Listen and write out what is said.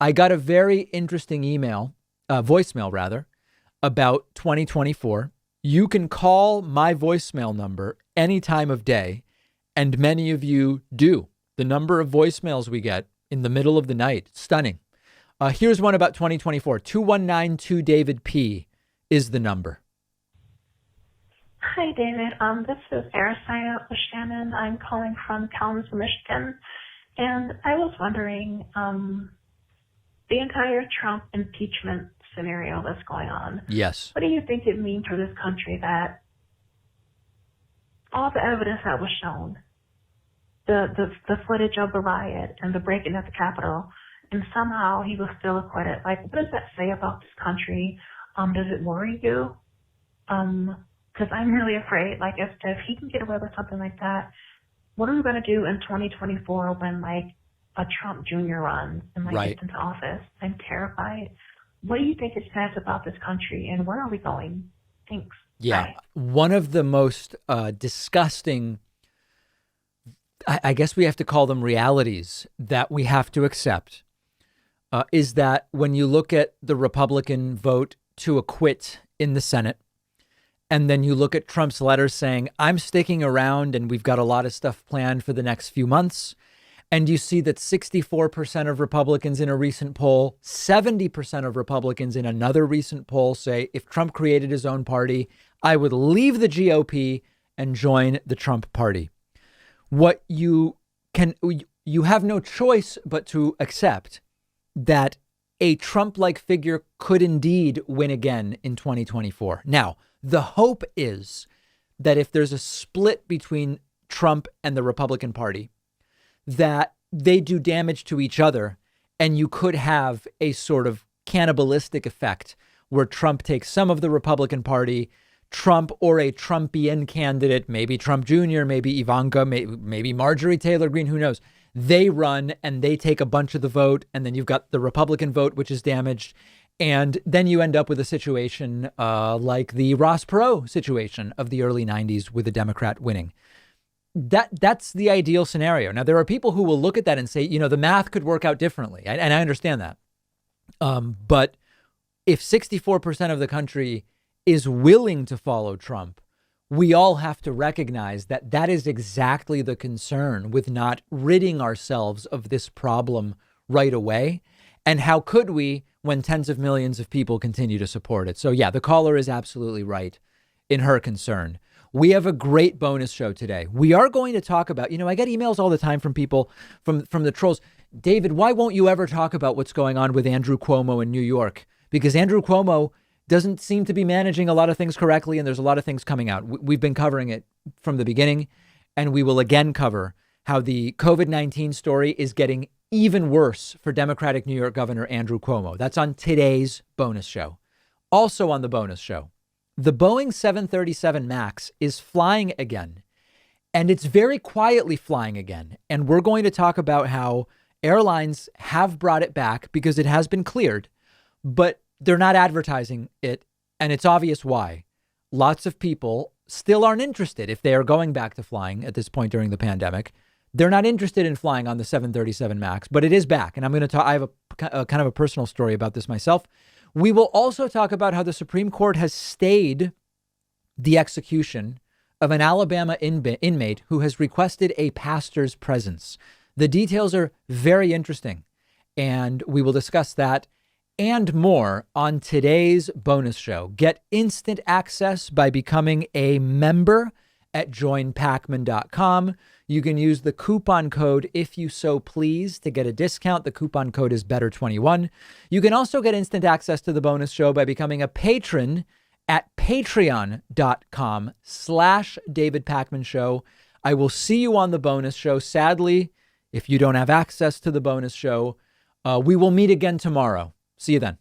I got a very interesting voicemail rather, about 2024. You can call my voicemail number any time of day, and many of you do. The number of voicemails we get in the middle of the night, stunning. Here's one about 2024. 2192 David P is the number. Hi, David. This is Arasaya with Shannon. I'm calling from Kalamazoo, Michigan. And I was wondering, the entire Trump impeachment scenario that's going on. Yes. What do you think it means for this country that all the evidence that was shown, the footage of the riot and the break-in at the Capitol, and somehow he was still acquitted? Like, what does that say about this country? Does it worry you? Because I'm really afraid, like, if he can get away with something like that, what are we going to do in 2024 when, like, a Trump Jr. runs and, like, gets into office? I'm terrified. What do you think it says about this country, and where are we going? Thanks. Yeah. Bye. One of the most disgusting, I guess we have to call them realities that we have to accept, is that when you look at the Republican vote to acquit in the Senate, and then you look at Trump's letter saying, I'm sticking around and we've got a lot of stuff planned for the next few months. And you see that 64% of Republicans in a recent poll, 70% of Republicans in another recent poll say, if Trump created his own party, I would leave the GOP and join the Trump party. You have no choice but to accept that a Trump-like figure could indeed win again in 2024. Now, the hope is that if there's a split between Trump and the Republican Party, that they do damage to each other, and you could have a sort of cannibalistic effect where Trump takes some of the Republican Party, Trump or a Trumpian candidate, maybe Trump Jr., maybe Ivanka, maybe Marjorie Taylor Greene, who knows? They run and they take a bunch of the vote, and then you've got the Republican vote, which is damaged. And then you end up with a situation like the Ross Perot situation of the early 90s with a Democrat winning. That's the ideal scenario. Now, there are people who will look at that and say, the math could work out differently. And I understand that. But if 64% of the country is willing to follow Trump, we all have to recognize that that is exactly the concern with not ridding ourselves of this problem right away. And how could we when tens of millions of people continue to support it? So, yeah, the caller is absolutely right in her concern. We have a great bonus show today. We are going to talk about, I get emails all the time from people, from the trolls. David, why won't you ever talk about what's going on with Andrew Cuomo in New York? Because Andrew Cuomo doesn't seem to be managing a lot of things correctly, and there's a lot of things coming out. We've been covering it from the beginning, and we will again cover how the COVID-19 story is getting even worse for Democratic New York Governor Andrew Cuomo. That's on today's bonus show. Also on the bonus show, the Boeing 737 MAX is flying again, and it's very quietly flying again. And we're going to talk about how airlines have brought it back because it has been cleared, but they're not advertising it. And it's obvious why. Lots of people still aren't interested if they are going back to flying at this point during the pandemic. They're not interested in flying on the 737 MAX, but it is back. And I'm going to talk. I have a kind of a personal story about this myself. We will also talk about how the Supreme Court has stayed the execution of an Alabama inmate who has requested a pastor's presence. The details are very interesting, and we will discuss that and more on today's bonus show. Get instant access by becoming a member at joinpakman.com. You can use the coupon code if you so please to get a discount. The coupon code is better21. You can also get instant access to the bonus show by becoming a patron at patreon.com/David Pakman Show. I will see you on the bonus show. Sadly, if you don't have access to the bonus show, we will meet again tomorrow. See you then.